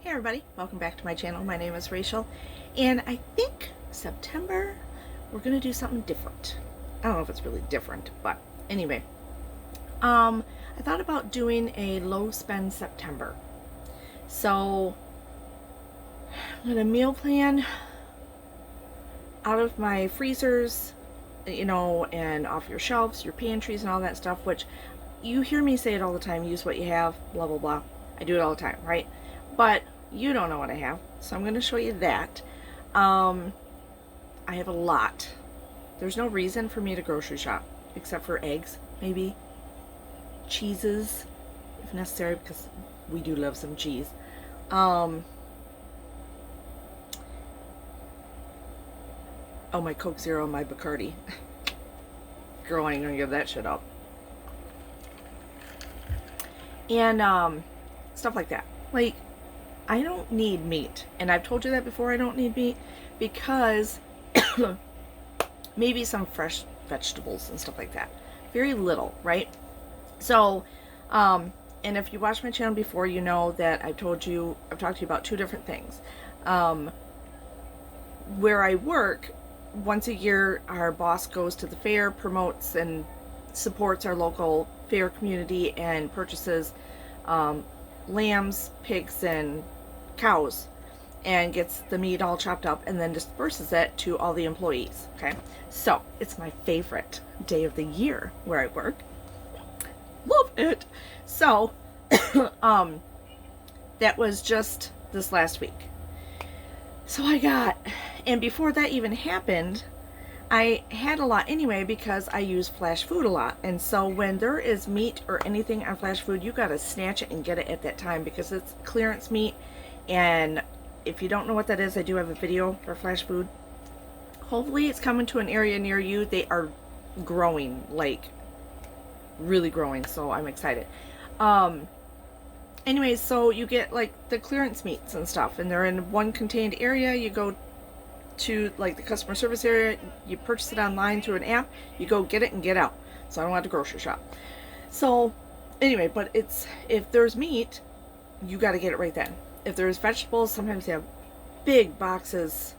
Hey everybody, welcome back to my channel. My name is Rachel, and I think September we're gonna do something different. I don't know if it's really different, but anyway, I thought about doing a low spend September. So I'm gonna meal plan out of my freezers, and off your shelves, your pantries and all that stuff, which you hear me say it all the time, use what you have, blah blah blah. I do it all the time, right? But you don't know what I have, so I'm going to show you that. I have a lot. There's no reason for me to grocery shop except for eggs, maybe cheeses if necessary, because we do love some cheese. Oh, my Coke Zero, my Bacardi. Girl, I ain't gonna give that shit up. And stuff like that. Like, I don't need meat, and I've told you that before. I don't need meat because maybe some fresh vegetables and stuff like that. Very little, right? So, and if you watched my channel before, you know that I've talked to you about two different things. Where I work, once a year, our boss goes to the fair, promotes and supports our local fair community, and purchases lambs, pigs, and cows, and gets the meat all chopped up and then disperses it to all the employees. Okay, so it's my favorite day of the year where I work. Love it. So that was just this last week. So and before that even happened, I had a lot anyway because I use flash food a lot. And so when there is meat or anything on flash food, you gotta snatch it and get it at that time because it's clearance meat. And if you don't know what that is, I do have a video for flash food. Hopefully it's coming to an area near you. They are growing, like really growing, so I'm excited. Anyways, so you get like the clearance meats and stuff, and they're in one contained area. You go to like the customer service area, you purchase it online through an app, you go get it and get out. So I don't have to grocery shop. So anyway, but if there's meat, you got to get it right then. If there's vegetables, sometimes they have big boxes,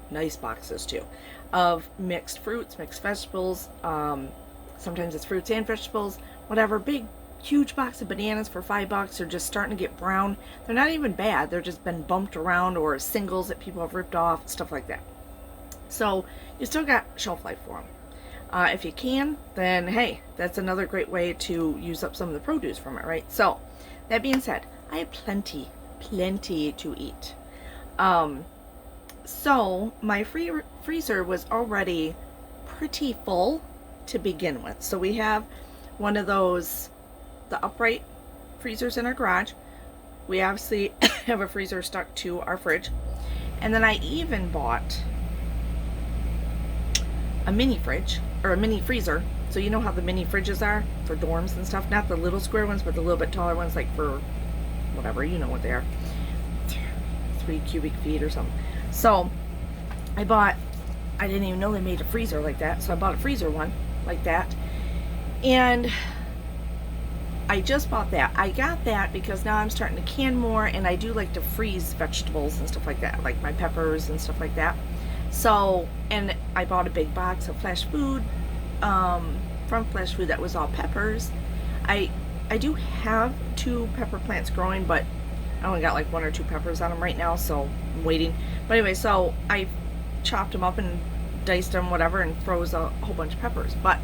nice boxes too, of mixed fruits, mixed vegetables. Sometimes it's fruits and vegetables, whatever. Big huge box of bananas for $5. They're just starting to get brown. They're not even bad, they're just been bumped around, or singles that people have ripped off, stuff like that. So you still got shelf life for them. If you can, then hey, that's another great way to use up some of the produce from it, right? So that being said, I have plenty to eat. So my freezer was already pretty full to begin with. So we have one of those, the upright freezers in our garage. We obviously have a freezer stuck to our fridge, and then I even bought a mini fridge, or a mini freezer. So you know how the mini fridges are for dorms and stuff, not the little square ones, but the little bit taller ones, like for whatever, you know what they are, 3 cubic feet or something. So I didn't even know they made a freezer like that, so I bought a freezer one like that. And I just bought that. I got that because now I'm starting to can more, and I do like to freeze vegetables and stuff like that, like my peppers and stuff like that. So, and I bought a big box of flash food from Flash Food that was all peppers. I do have 2 pepper plants growing, but I only got like 1 or 2 peppers on them right now, so I'm waiting. But anyway, so I chopped them up and diced them, whatever, and froze a whole bunch of peppers. But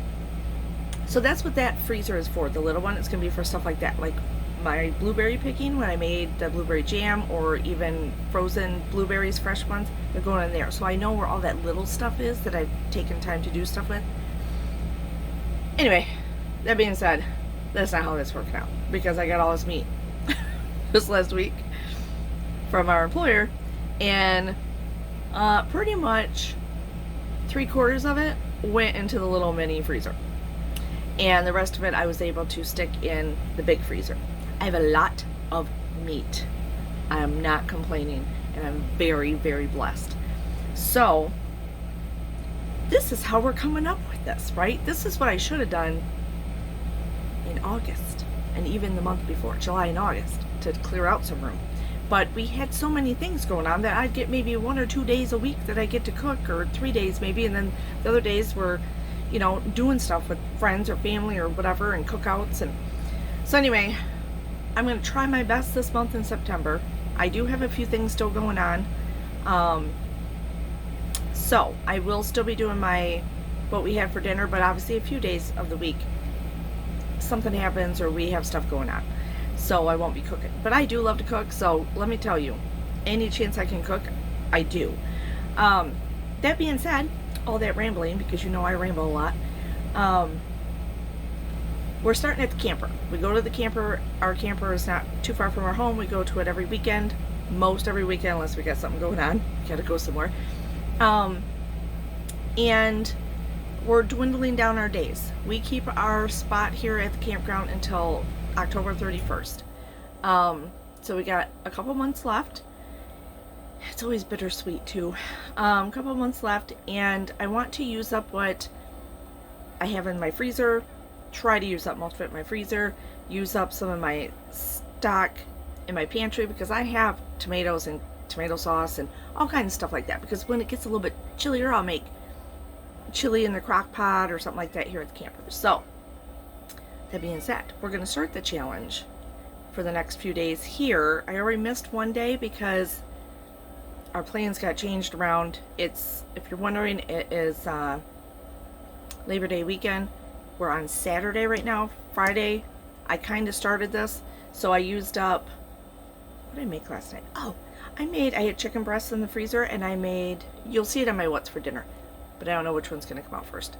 so that's what that freezer is for, the little one. It's gonna be for stuff like that, like my blueberry picking when I made the blueberry jam, or even frozen blueberries, fresh ones, they're going in there. So I know where all that little stuff is that I've taken time to do stuff with. Anyway, that being said, that's not how this worked out, because I got all this meat this last week from our employer, and pretty much 3/4 of it went into the little mini freezer, and the rest of it I was able to stick in the big freezer. I have a lot of meat. I am not complaining, and I'm very, very blessed. So this is how we're coming up with this, right? This is what I should have done in August, and even the month before, July and August, to clear out some room. But we had so many things going on that I'd get maybe 1 or 2 days a week that I get to cook, or 3 days maybe, and then the other days were, you know, doing stuff with friends or family or whatever, and cookouts. And so anyway, I'm going to try my best this month in September. I do have a few things still going on. So I will still be doing what we had for dinner, but obviously a few days of the week something happens or we have stuff going on, so I won't be cooking. But I do love to cook, so let me tell you, any chance I can cook, I do. That being said, all that rambling, because you know I ramble a lot, we're starting at the camper. We go to the camper. Our camper is not too far from our home. We go to it every weekend, most every weekend, unless we got something going on. We gotta go somewhere. And we're dwindling down our days. We keep our spot here at the campground until October 31st. So we got a couple months left. It's always bittersweet too. A couple months left, and I want to use up what I have in my freezer. Try to use up most of it in my freezer. Use up some of my stock in my pantry, because I have tomatoes and tomato sauce and all kinds of stuff like that. Because when it gets a little bit chillier, I'll make chili in the crock pot or something like that here at the camper. So that being said, we're going to start the challenge for the next few days here. I already missed one day because our plans got changed around. It's, if you're wondering, it is Labor Day weekend. We're on Saturday right now. Friday I kind of started this, so I used up, what did I make last night? Oh, I had chicken breasts in the freezer, and I made, you'll see it on my what's for dinner, but I don't know which one's going to come out first.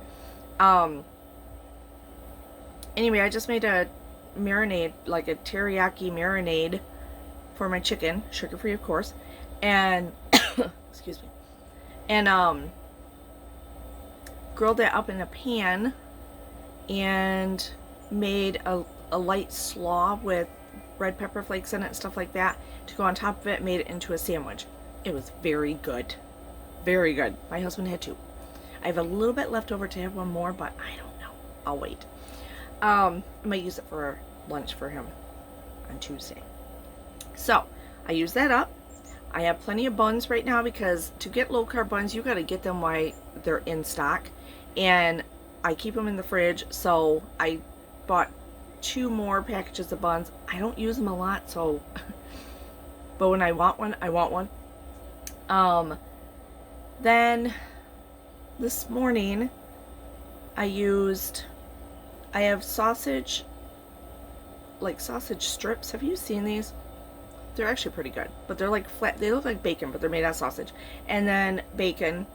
Anyway, I just made a marinade, like a teriyaki marinade for my chicken, sugar-free of course, and excuse me, and grilled that up in a pan and made a light slaw with red pepper flakes in it and stuff like that to go on top of it. Made it into a sandwich. It was very good. Very good. My husband had two. I have a little bit left over to have one more, but I don't know. I'll wait. I might use it for lunch for him on Tuesday. So I use that up. I have plenty of buns right now, because to get low carb buns, you got to get them while they're in stock, and I keep them in the fridge. So I bought 2 more packages of buns. I don't use them a lot, so but when I want one, I want one. Then this morning I have sausage, like sausage strips. Have you seen these? They're actually pretty good, but they're like flat. They look like bacon, but they're made out of sausage. And then bacon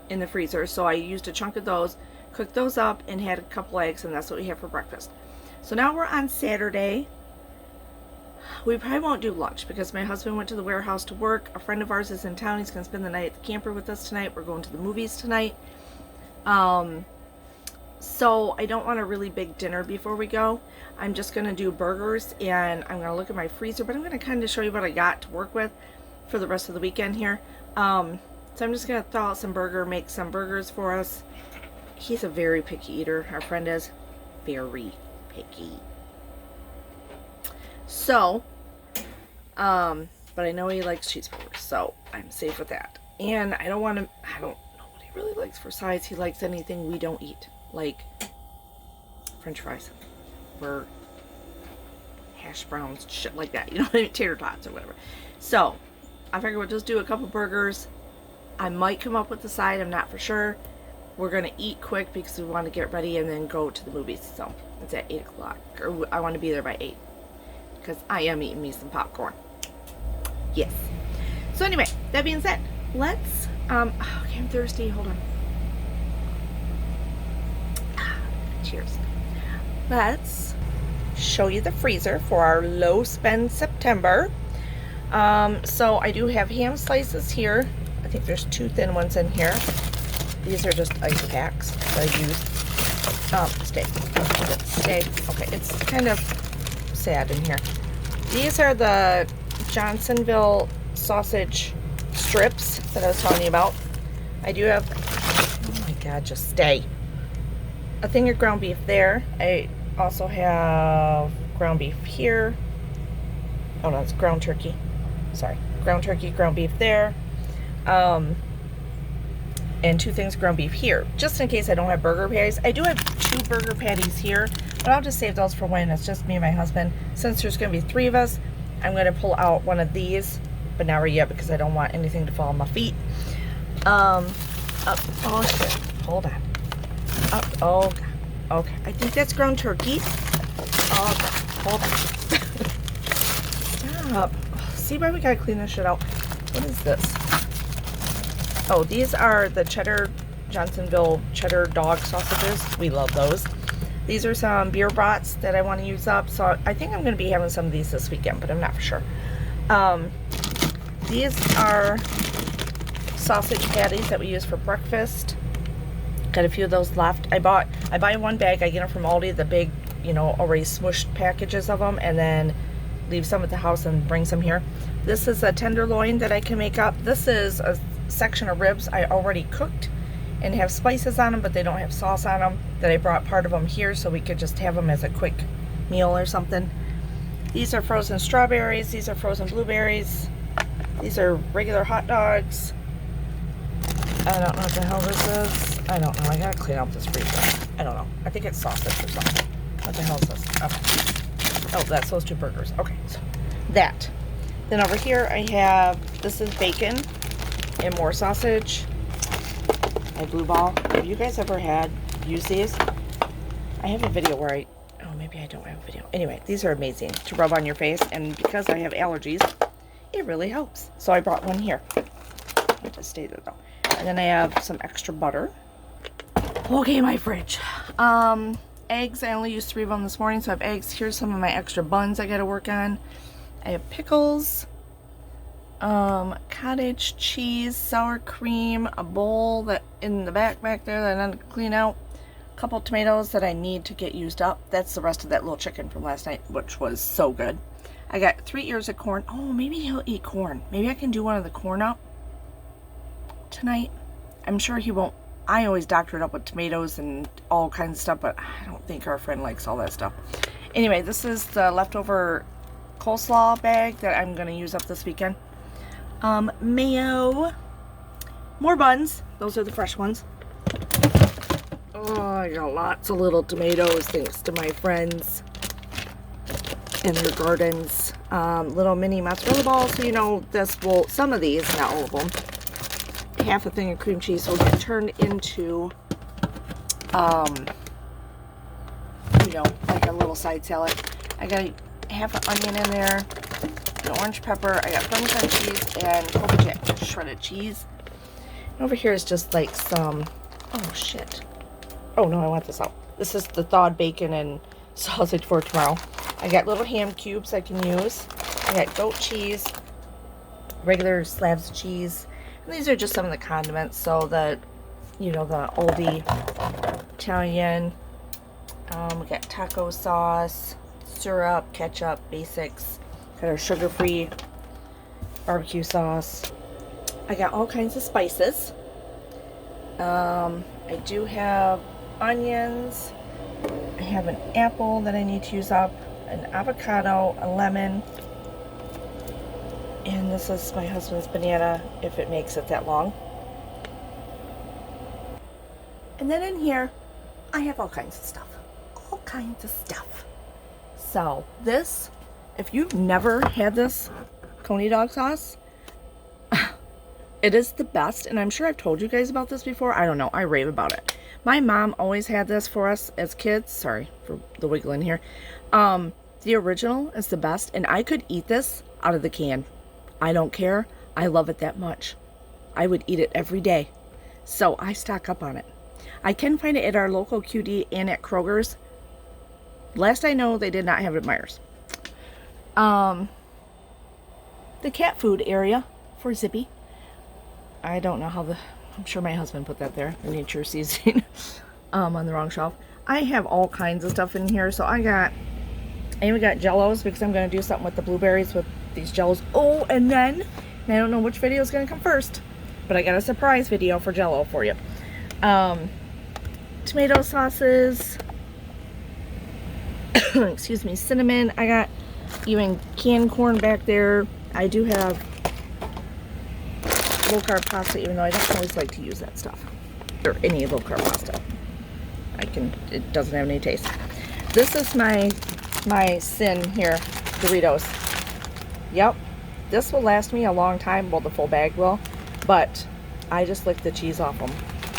in the freezer. So I used a chunk of those, cooked those up, and had a couple eggs, and that's what we have for breakfast. So now we're on Saturday. We probably won't do lunch because my husband went to the warehouse to work. A friend of ours is in town. He's going to spend the night at the camper with us tonight. We're going to the movies tonight. So I don't want a really big dinner before we go. I'm just going to do burgers, and I'm going to look at my freezer, but I'm going to kind of show you what I got to work with for the rest of the weekend here. So I'm just going to thaw out some make some burgers for us. He's a very picky eater. Our friend is very picky. So, but I know he likes cheeseburgers, so I'm safe with that. And I don't know what he really likes for sides. He likes anything we don't eat, like French fries or hash browns, shit like that, you know, tater tots or whatever. So I figured we'll just do a couple burgers. I might come up with the side, I'm not for sure. We're gonna eat quick because we want to get ready and then go to the movies. So it's at 8 o'clock, or I want to be there by 8 because I am eating me some popcorn. Yes. So anyway, that being said, let's okay, I'm thirsty. Hold on. Cheers. Let's show you the freezer for our low spend September. So I do have ham slices here. I think there's 2 thin ones in here. These are just ice packs that I use. Stay. Okay, it's kind of sad in here. These are the Johnsonville sausage strips that I was telling you about. I do have, oh my god, just stay. A thing of ground beef there. I also have ground beef here. Oh no, it's ground turkey. sorry, ground turkey, ground beef there. And 2 things ground beef here, just in case I don't have burger patties. I do have 2 burger patties here, but I'll just save those for when it's just me and my husband. Since there's going to be 3 of us, I'm going to pull out one of these, but not right yet because I don't want anything to fall on my feet. Oh shit, hold on. Oh, okay, I think that's ground turkey. Oh, hold on. Stop. See why we gotta clean this shit out? What is this? Oh, these are the cheddar, Johnsonville cheddar dog sausages. We love those. These are some beer brats that I want to use up. So I think I'm going to be having some of these this weekend, but I'm not for sure. These are sausage patties that we use for breakfast. Got a few of those left. I buy 1 bag. I get them from Aldi, the big, you know, already smushed packages of them, and then leave some at the house and bring some here. This is a tenderloin that I can make up. This is a section of ribs I already cooked and have spices on them, but they don't have sauce on them, that I brought part of them here so we could just have them as a quick meal or something. These are frozen strawberries. These are frozen blueberries. These are regular hot dogs. I don't know what the hell this is. I don't know. I gotta clean out this freezer. I don't know. I think it's sausage or something. What the hell is this? Okay. Oh, that's those 2 burgers. Okay, so that. Then over here I have, this is bacon and more sausage. My blue ball. Have you guys ever used these? I have a video where oh, maybe I don't have a video. Anyway, these are amazing to rub on your face, and because I have allergies, it really helps. So I brought one here. It just stay there though. And then I have some extra butter. Okay, my fridge. Eggs, I only used 3 of them this morning, so I have eggs. Here's some of my extra buns I gotta work on. I have pickles, cottage cheese, sour cream, a bowl that in the back there that I need to clean out, a couple tomatoes that I need to get used up. That's the rest of that little chicken from last night, which was so good. I got 3 ears of corn. Oh, maybe he'll eat corn. Maybe I can do one of the corn up tonight. I'm sure he won't. I always doctor it up with tomatoes and all kinds of stuff, but I don't think our friend likes all that stuff. Anyway, this is the leftover coleslaw bag that I'm going to use up this weekend. Mayo. More buns. Those are the fresh ones. Oh, I got lots of little tomatoes thanks to my friends in their gardens. Little mini mozzarella balls. So, you know, some of these, not all of them, half a thing of cream cheese will get turned into, you know, like a little side salad. I got half an onion in there, an orange pepper. I got Parmesan cheese and Kobe Jack shredded cheese. And over here is just like some, oh shit. Oh no, I want this out. This is the thawed bacon and sausage for tomorrow. I got little ham cubes I can use. I got goat cheese, regular slabs of cheese. And these are just some of the condiments. So the, you know, the Aldi Italian. We got taco sauce, syrup, ketchup, basics. Got our sugar-free barbecue sauce. I got all kinds of spices. I do have onions. I have an apple that I need to use up, an avocado, a lemon, and this is my husband's banana, if it makes it that long. And then in here, I have all kinds of stuff. All kinds of stuff. So this, if you've never had this coney dog sauce, it is the best, and I'm sure I've told you guys about this before. I don't know. I rave about it. My mom always had this for us as kids. Sorry for the wiggling here. The original is the best, and I could eat this out of the can. I don't care. I love it that much. I would eat it every day. So I stock up on it. I can find it at our local QD and at Kroger's. Last I know, they did not have it at Myers. The cat food area for Zippy. I don't know how I'm sure my husband put that there, the nature seasoning, on the wrong shelf. I have all kinds of stuff in here. So I even got Jellos because I'm going to do something with the blueberries with these Jellos. Oh, and then, I don't know which video is going to come first, but I got a surprise video for Jello for you. Tomato sauces, excuse me, cinnamon. I got even canned corn back there. I do have low-carb pasta, even though I don't always like to use that stuff. Or any low-carb pasta. It doesn't have any taste. This is my sin here, Doritos. Yep. This will last me a long time. Well, the full bag will. But I just lick the cheese off them.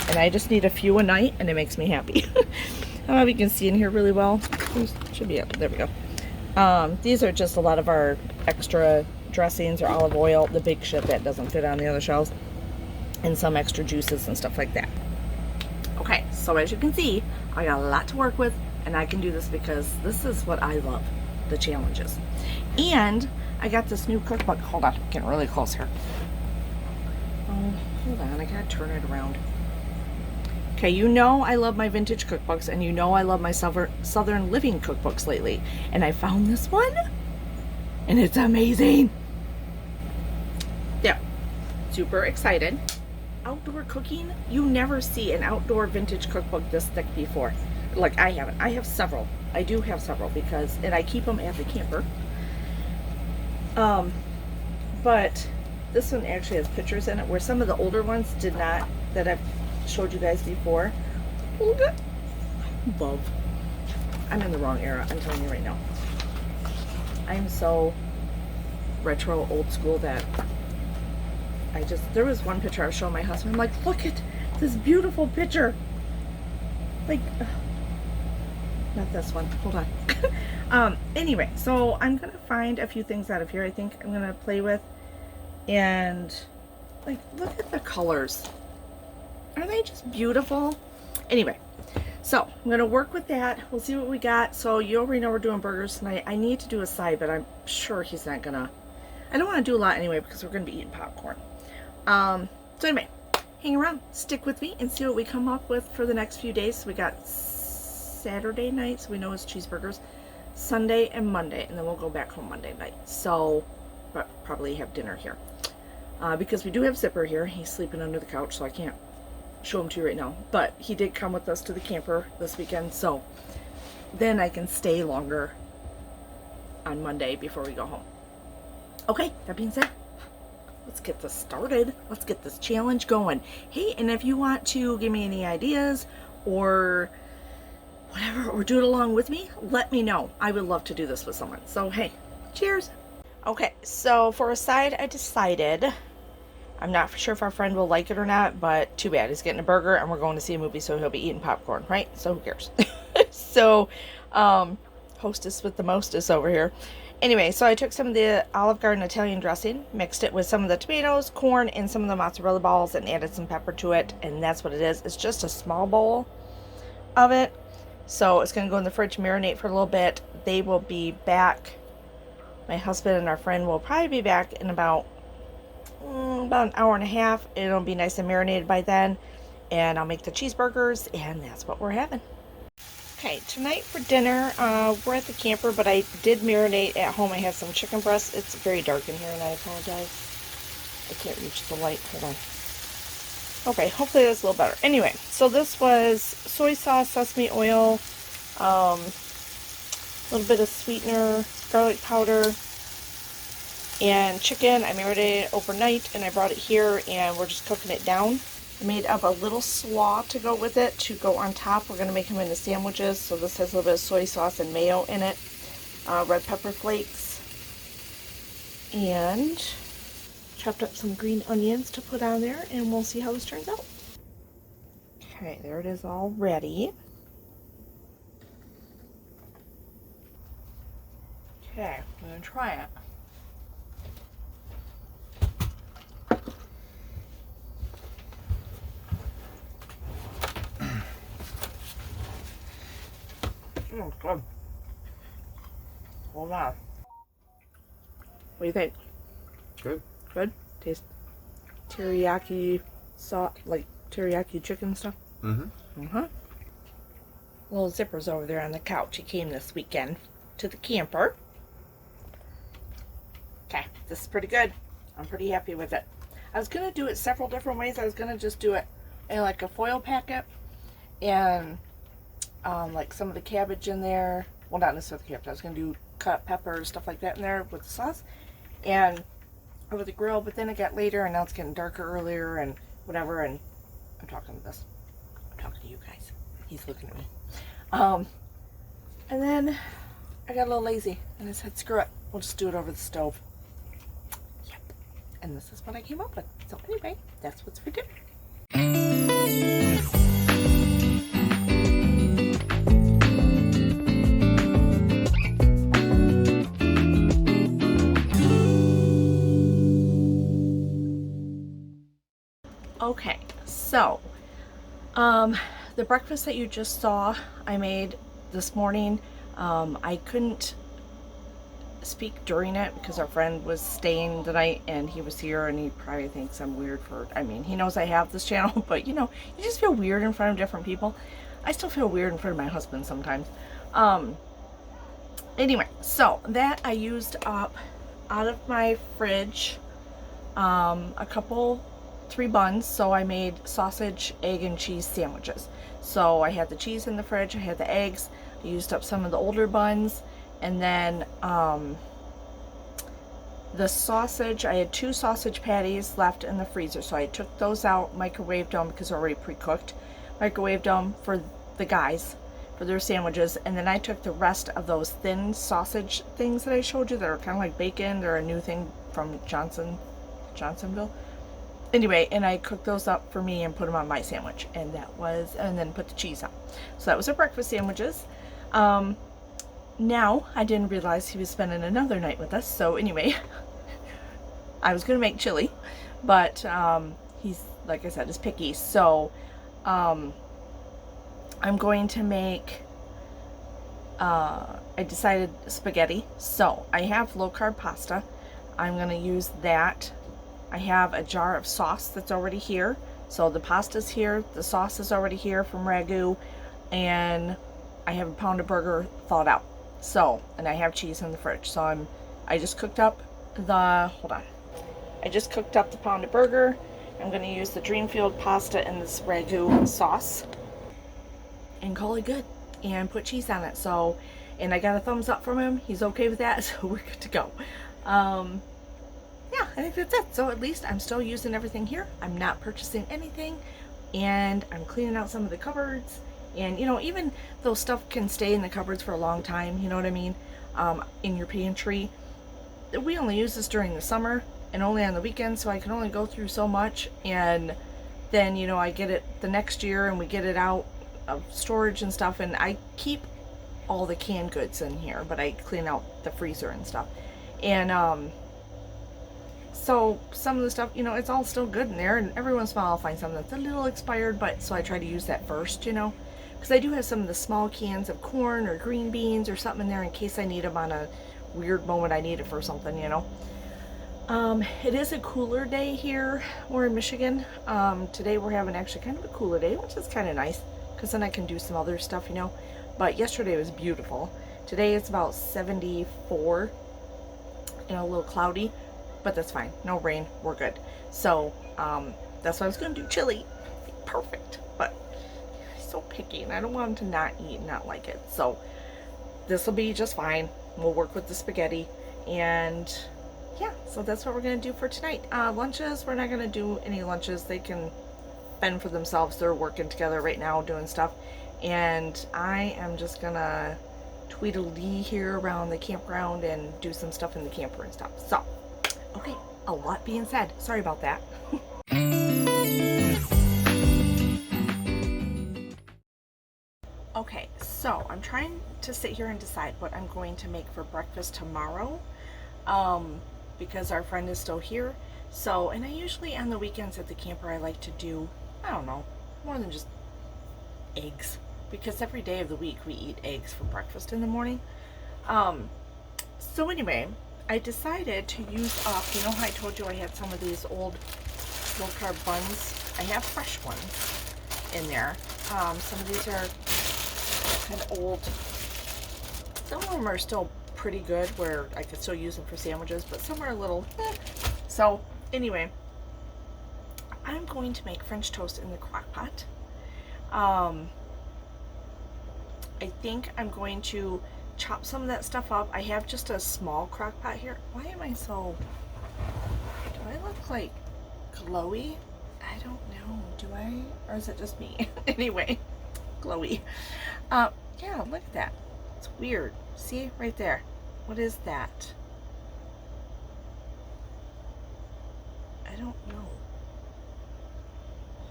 And I just need a few a night, and it makes me happy. I don't know if you can see in here really well. Should be up. There we go. These are just a lot of our extra dressings or olive oil, the big shit that doesn't fit on the other shelves, and some extra juices and stuff like that. Okay, so as you can see, I got a lot to work with, and I can do this because this is what I love, the challenges. And I got this new cookbook. Hold on, getting really close here. Oh, hold on, I gotta turn it around. Okay, you know I love my vintage cookbooks, and you know I love my Southern Living cookbooks lately. And I found this one, and it's amazing. Yeah, super excited. Outdoor cooking, you never see an outdoor vintage cookbook this thick before. Like, I haven't. I have several. I do have several because, and I keep them at the camper. But this one actually has pictures in it where some of the older ones did not, that I've showed you guys before. Look at love. I'm in the wrong era, I'm telling you right now. I'm so retro old school that there was one picture I was showing my husband. I'm like, look at this beautiful picture. Like, not this one. Hold on. Anyway, so I'm gonna find a few things out of here I think I'm gonna play with. And like, look at the colors. Are they just beautiful? Anyway, so I'm gonna work with that. We'll see what we got. So you already know we're doing burgers tonight. I need to do a side, but I'm sure he's not gonna. I don't want to do a lot anyway because we're gonna be eating popcorn. So anyway, hang around, stick with me, and see what we come up with for the next few days. So we got Saturday night, so we know it's cheeseburgers, Sunday and Monday, and then we'll go back home Monday night. So, but probably have dinner here because we do have Zipper here. He's sleeping under the couch, so I can't show him to you right now. But he did come with us to the camper this weekend, so then I can stay longer on Monday before we go home. Okay, that being said, let's get this started. Let's get this challenge going. Hey, and if you want to give me any ideas or whatever, or do it along with me, let me know. I would love to do this with someone. So hey, cheers. Okay, so for a side, I decided, I'm not sure if our friend will like it or not, but too bad. He's getting a burger and we're going to see a movie, so he'll be eating popcorn, right? So who cares? So, hostess with the mostess over here. Anyway, so I took some of the Olive Garden Italian dressing, mixed it with some of the tomatoes, corn, and some of the mozzarella balls, and added some pepper to it, and that's what it is. It's just a small bowl of it. So it's going to go in the fridge, marinate for a little bit. They will be back. My husband and our friend will probably be back in about an hour and a half. It'll be nice and marinated by then. And I'll make the cheeseburgers, and that's what we're having. Okay, tonight for dinner, we're at the camper, but I did marinate at home. I have some chicken breasts. It's very dark in here, and I apologize. I can't reach the light. Hold on. Okay, hopefully that's a little better. Anyway, so this was soy sauce, sesame oil, a little bit of sweetener, garlic powder, and chicken. I marinated it overnight, and I brought it here, and we're just cooking it down. I made up a little slaw to go with it, to go on top. We're going to make them into sandwiches, so this has a little bit of soy sauce and mayo in it, red pepper flakes, and chopped up some green onions to put on there, and we'll see how this turns out. Okay, there it is all ready. Okay, I'm going to try it. Good. Hold on. What do you think? Good. Good? Taste teriyaki sauce, like teriyaki chicken stuff? Mm-hmm. Little Zipper's over there on the couch. He came this weekend to the camper. Okay, this is pretty good. I'm pretty happy with it. I was going to do it several different ways. I was going to just do it in like a foil packet and like some of the cabbage in there. Well, not necessarily the cabbage. I was going to do cut peppers, stuff like that in there with the sauce. And over the grill, but then it got later and now it's getting darker earlier and whatever, and I'm talking to this. I'm talking to you guys. He's looking at me. And then I got a little lazy and I said, screw it. We'll just do it over the stove. Yep. And this is what I came up with. So anyway, that's what's for dinner. Okay, so the breakfast that you just saw I made this morning, I couldn't speak during it because our friend was staying the night and he was here, and he probably thinks I'm weird for, I mean, he knows I have this channel, but you know, you just feel weird in front of different people. I still feel weird in front of my husband sometimes. Anyway, so that I used up out of my fridge, a couple 3 buns, so I made sausage, egg, and cheese sandwiches. So I had the cheese in the fridge, I had the eggs, I used up some of the older buns, and then the sausage, I had 2 sausage patties left in the freezer, so I took those out, microwaved them because they're already pre-cooked, microwaved them for the guys, for their sandwiches, and then I took the rest of those thin sausage things that I showed you that are kind of like bacon. They're a new thing from Johnsonville. Anyway, and I cooked those up for me and put them on my sandwich, and then put the cheese on. So that was our breakfast sandwiches. Now, I didn't realize he was spending another night with us, so anyway, I was going to make chili, but he's, like I said, is picky, so I'm going to make, I decided spaghetti. So I have low-carb pasta. I'm going to use that. I have a jar of sauce that's already here. So the pasta's here, the sauce is already here from Ragu, and I have a pound of burger thawed out. So, and I have cheese in the fridge. So I just cooked up the, I just cooked up the pound of burger. I'm going to use the Dreamfield pasta and this Ragu sauce and call it good and put cheese on it. So, and I got a thumbs up from him. He's okay with that, so we're good to go. Yeah, I think that's it. So at least I'm still using everything here. I'm not purchasing anything, and I'm cleaning out some of the cupboards. And you know, even though stuff can stay in the cupboards for a long time, you know what I mean, in your pantry, we only use this during the summer and only on the weekends, so I can only go through so much. And then, you know, I get it the next year and we get it out of storage and stuff, and I keep all the canned goods in here, but I clean out the freezer and stuff. And so some of the stuff, you know, it's all still good in there, and every once in a while I'll find something that's a little expired, but so I try to use that first, you know, because I do have some of the small cans of corn or green beans or something in there in case I need them on a weird moment I need it for something, you know. It is a cooler day here. We're in Michigan. Today we're having actually kind of a cooler day, which is kind of nice because then I can do some other stuff, you know. But yesterday was beautiful. Today it's about 74 and a little cloudy, but that's fine. No rain. We're good. So that's why I was going to do chili. Perfect. But he's so picky and I don't want him to not eat and not like it. So this will be just fine. We'll work with the spaghetti, and yeah, so that's what we're going to do for tonight. Lunches, we're not going to do any lunches. They can fend for themselves. They're working together right now doing stuff. And I am just going to tweedledee here around the campground and do some stuff in the camper and stuff. So, okay, a lot being said. Sorry about that. Okay, so I'm trying to sit here and decide what I'm going to make for breakfast tomorrow. Because our friend is still here. So, and I usually on the weekends at the camper I like to do, I don't know, more than just eggs. Because every day of the week we eat eggs for breakfast in the morning. So anyway, I decided to use up, you know how I told you I had some of these old low carb buns? I have fresh ones in there. Some of these are kind of old. Some of them are still pretty good where I could still use them for sandwiches, but some are a little So anyway, I'm going to make French toast in the crock pot. I think I'm going to chop some of that stuff up. I have just a small crock pot here. Why am I so look like glowy? I don't know. Do I? Or is it just me? Anyway, glowy. Yeah, look at that. It's weird. See right there. What is that? I don't know.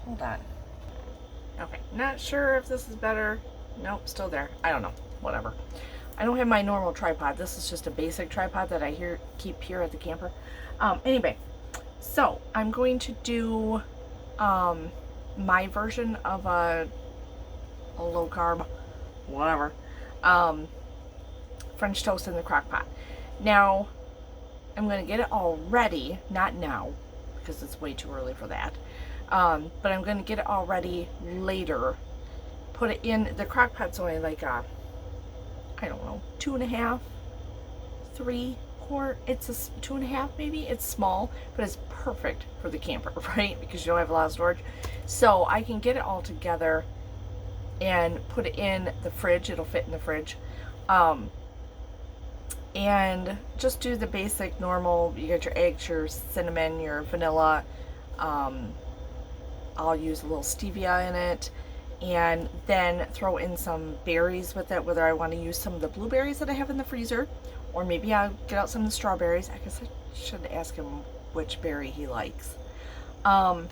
Hold on. Okay, not sure if this is better. Nope, still there. I don't know. Whatever. I don't have my normal tripod. This is just a basic tripod that I keep here at the camper. Anyway, so I'm going to do my version of a low carb, whatever, French toast in the crock pot. Now, I'm going to get it all ready, not now, because it's way too early for that. But I'm going to get it all ready later. Put it in the crock pot's only like a, I don't know, 2.5, 3 quart. It's a 2.5 maybe. It's small, but it's perfect for the camper, right? Because you don't have a lot of storage. So I can get it all together and put it in the fridge. It'll fit in the fridge. And just do the basic normal. You got your eggs, your cinnamon, your vanilla. I'll use a little stevia in it, and then throw in some berries with it, whether I want to use some of the blueberries that I have in the freezer, or maybe I'll get out some of the strawberries. I guess I should ask him which berry he likes. And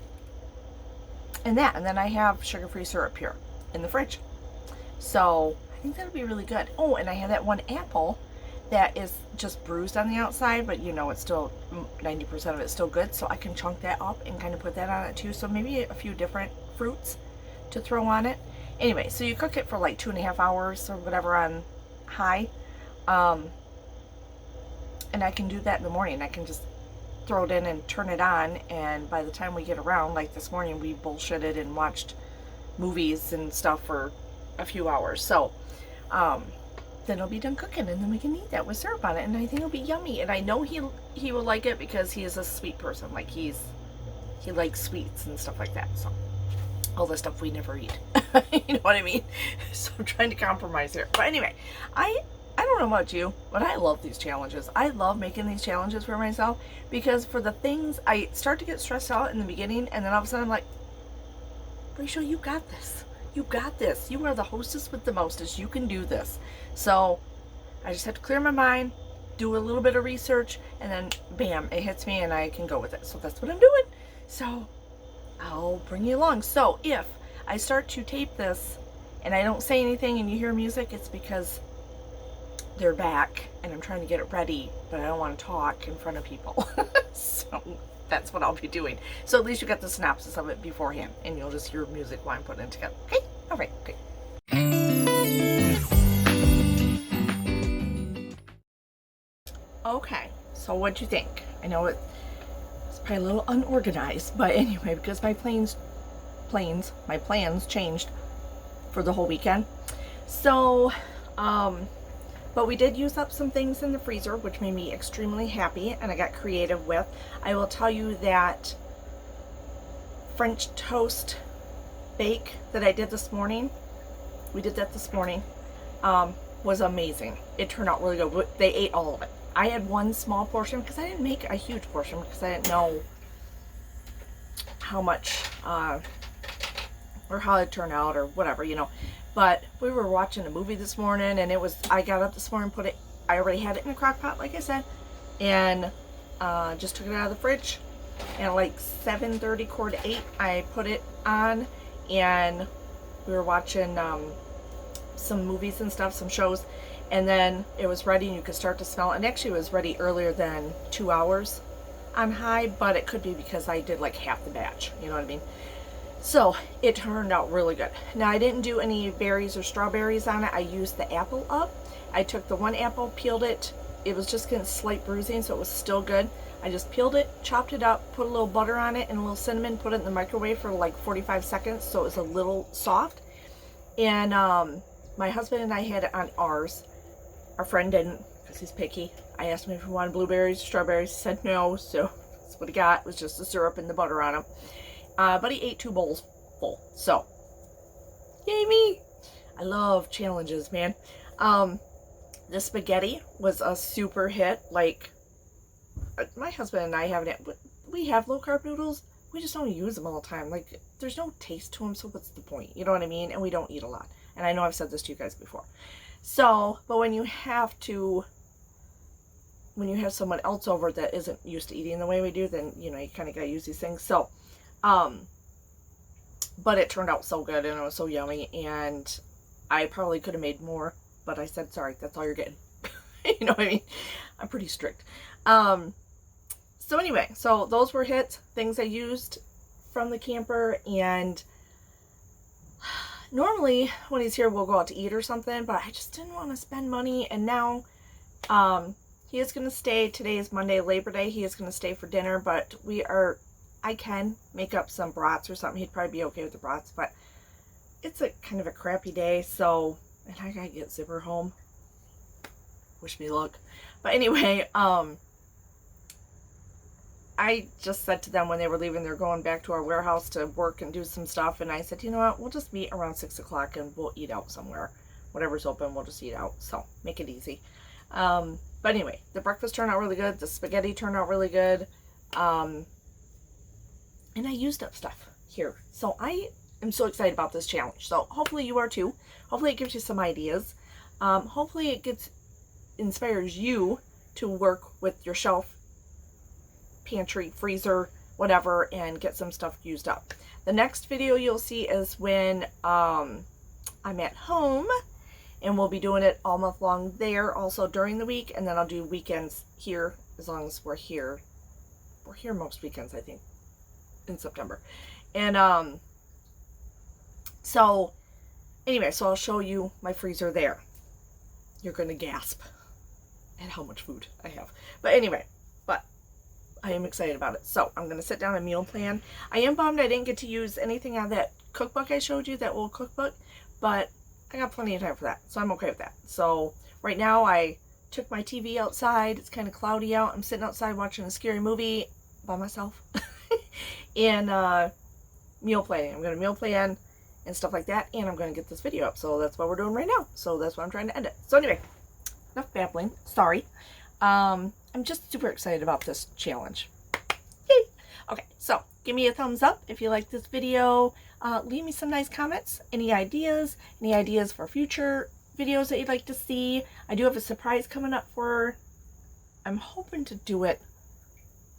then I have sugar-free syrup here in the fridge. So I think that'll be really good. Oh, and I have that one apple that is just bruised on the outside, but you know, it's still 90% of it's still good, so I can chunk that up and kind of put that on it too. So maybe a few different fruits to throw on it. Anyway, so you cook it for like 2.5 hours or whatever on high, and I can do that in the morning. I can just throw it in and turn it on, and by the time we get around, like this morning, we bullshitted and watched movies and stuff for a few hours. So then it'll be done cooking, and then we can eat that with syrup on it, and I think it'll be yummy. And I know he will like it because he is a sweet person. Like he likes sweets and stuff like that. So all the stuff we never eat. You know what I mean? So I'm trying to compromise here. But anyway, I don't know about you, but I love these challenges. I love making these challenges for myself, because for the things I start to get stressed out in the beginning, and then all of a sudden I'm like, Rachel, you got this. You got this. You are the hostess with the mostest. You can do this. So I just have to clear my mind, do a little bit of research, and then bam, it hits me and I can go with it. So that's what I'm doing. So I'll bring you along. So if I start to tape this and I don't say anything and you hear music, it's because they're back and I'm trying to get it ready, but I don't want to talk in front of people. So that's what I'll be doing. So at least you got the synopsis of it beforehand, and you'll just hear music while I'm putting it together. Okay? All right. Okay. Okay. So what'd you think? I know it's probably a little unorganized, but anyway, because my plans changed for the whole weekend. So, but we did use up some things in the freezer, which made me extremely happy, and I got creative with. I will tell you that French toast bake that I did this morning, we did that this morning, was amazing. It turned out really good. They ate all of it. I had one small portion because I didn't make a huge portion because I didn't know how much, or how it turned out or whatever, you know. But we were watching a movie this morning, and I got up this morning, I already had it in a crock pot, like I said, and just took it out of the fridge, and like 7:30, 8, I put it on, and we were watching some movies and stuff, some shows, and then it was ready, and you could start to smell it. And actually it was ready earlier than 2 hours on high, but it could be because I did like half the batch, you know what I mean? So it turned out really good. Now I didn't do any berries or strawberries on it. I used the apple up. I took the one apple, peeled it. It was just getting slight bruising, so it was still good. I just peeled it, chopped it up, put a little butter on it and a little cinnamon, put it in the microwave for like 45 seconds so it was a little soft. And my husband and I had it on ours. Our friend didn't because he's picky. I asked him if he wanted blueberries or strawberries. He said no, so that's what he got. It was just the syrup and the butter on them. But he ate 2 bowls full. So, yay me! I love challenges, man. The spaghetti was a super hit. Like, my husband and I haven't, we have low carb noodles, we just don't use them all the time. Like, there's no taste to them, so what's the point? You know what I mean? And we don't eat a lot. And I know I've said this to you guys before. So, but when you have someone else over that isn't used to eating the way we do, then, you know, you kind of got to use these things. So, but it turned out so good and it was so yummy, and I probably could have made more, but I said, sorry, that's all you're getting. You know what I mean? I'm pretty strict. So anyway, so those were hits, things I used from the camper, and normally when he's here we'll go out to eat or something, but I just didn't want to spend money, and now he is going to stay. Today is Monday, Labor Day. He is going to stay for dinner, but I can make up some brats or something. He'd probably be okay with the brats, but it's a kind of a crappy day, so, and I gotta get Zipper home. Wish me luck. But anyway, I just said to them when they were leaving, they're going back to our warehouse to work and do some stuff, and I said, you know what, we'll just meet around 6 o'clock and we'll eat out somewhere. Whatever's open, we'll just eat out. So, make it easy. But anyway, the breakfast turned out really good. The spaghetti turned out really good. And I used up stuff here. So, I am so excited about this challenge. So, hopefully you are too. Hopefully it gives you some ideas. Hopefully it inspires you to work with your shelf, pantry, freezer, whatever, and get some stuff used up. The next video you'll see is when I'm at home, and we'll be doing it all month long there, also during the week, and then I'll do weekends here as long as we're here. We're here most weekends, I think, in September. And so anyway, so I'll show you my freezer there. You're gonna gasp at how much food I have. But anyway, I am excited about it. So I'm going to sit down and meal plan. I am bummed I didn't get to use anything out of that cookbook I showed you, that old cookbook, but I got plenty of time for that, so I'm okay with that. So right now I took my TV outside. It's kind of cloudy out. I'm sitting outside watching a scary movie by myself and meal planning. I'm going to meal plan and stuff like that, and I'm going to get this video up. So that's what we're doing right now. So that's why I'm trying to end it. So anyway, enough babbling. Sorry. I'm just super excited about this challenge. Yay! Okay, so give me a thumbs up if you like this video. Leave me some nice comments. Any ideas for future videos that you'd like to see. I do have a surprise coming up I'm hoping to do it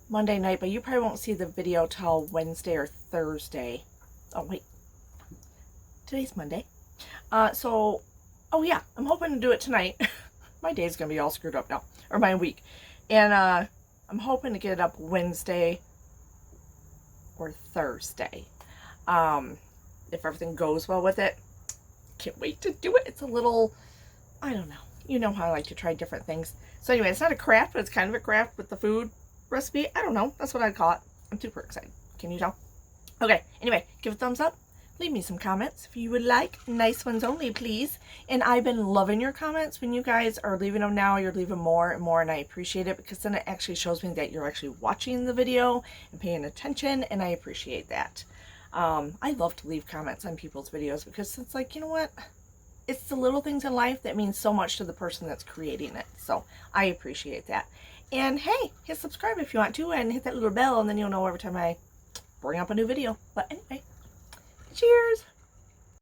Monday night, but you probably won't see the video till Wednesday or Thursday. Oh, wait. Today's Monday. Oh yeah, I'm hoping to do it tonight. My day's going to be all screwed up now. Or my week. And I'm hoping to get it up Wednesday or Thursday. If everything goes well with it. Can't wait to do it. It's a little, I don't know. You know how I like to try different things. So anyway, it's not a craft, but it's kind of a craft with the food recipe. I don't know. That's what I'd call it. I'm super excited. Can you tell? Okay. Anyway, give a thumbs up. Leave me some comments if you would like. Nice ones only, please. And I've been loving your comments. When you guys are leaving them now, you're leaving more and more, and I appreciate it, because then it actually shows me that you're actually watching the video and paying attention, and I appreciate that. I love to leave comments on people's videos, because it's like, you know what? It's the little things in life that mean so much to the person that's creating it. So I appreciate that. And hey, hit subscribe if you want to, and hit that little bell, and then you'll know every time I bring up a new video. But anyway, cheers!